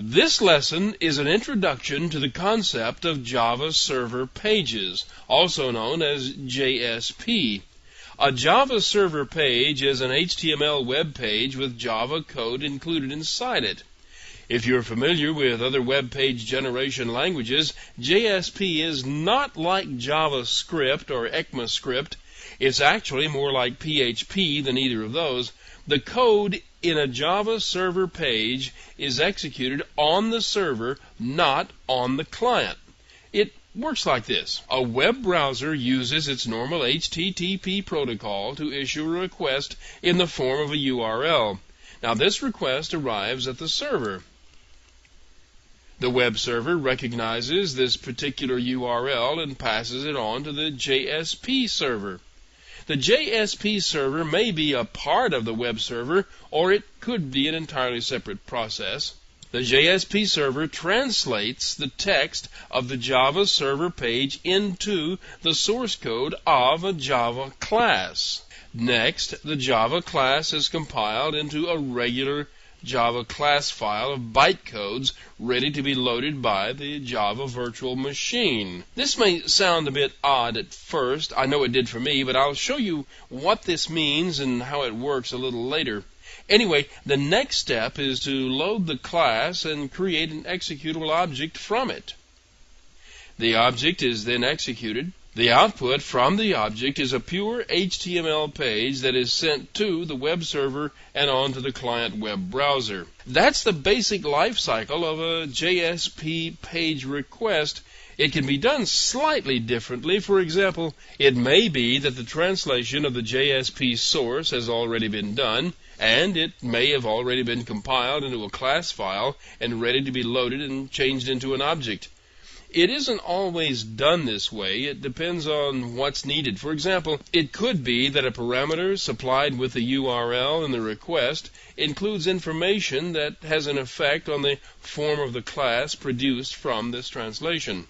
This lesson is an introduction to the concept of Java Server Pages, also known as JSP. A Java Server Page is an HTML web page with Java code included inside it. If you're familiar with other web page generation languages, JSP is not like JavaScript or ECMAScript. It's actually more like PHP than either of those. The code in a Java server page is executed on the server, not on the client. It works like this. A web browser uses its normal HTTP protocol to issue a request in the form of a URL. Now, this request arrives at the server. The web server recognizes this particular URL and passes it on to the JSP server. The JSP server may be a part of the web server, or it could be an entirely separate process. The JSP server translates the text of the Java server page into the source code of a Java class. Next, the Java class is compiled into a regular Java class file of bytecodes ready to be loaded by the Java virtual machine. This may sound a bit odd at first. I know it did for me, but I'll show you what this means and how it works a little later. Anyway, the next step is to load the class and create an executable object from it. The object is then executed. The output from the object is a pure HTML page that is sent to the web server and on to the client web browser. That's the basic life cycle of a JSP page request. It can be done slightly differently. For example, it may be that the translation of the JSP source has already been done, and it may have already been compiled into a class file and ready to be loaded and changed into an object. It isn't always done this way. It depends on what's needed. For example, it could be that a parameter supplied with the URL in the request includes information that has an effect on the form of the class produced from this translation.